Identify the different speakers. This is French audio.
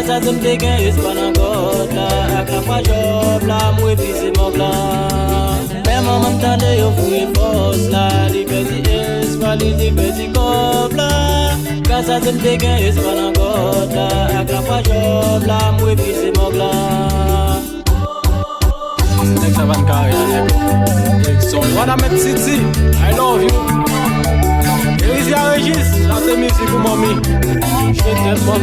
Speaker 1: Casa zem degen espanagota, akapa job la mwe pise mogla. Mema mantale yo fui boss la, libeti espali libeti gobla. Casa zem degen espanagota, akapa job la mwe pise mogla.
Speaker 2: Next one guy, so what I'm City, I love you. Here is your Regis, that's the music for mommy. Shake that mommy.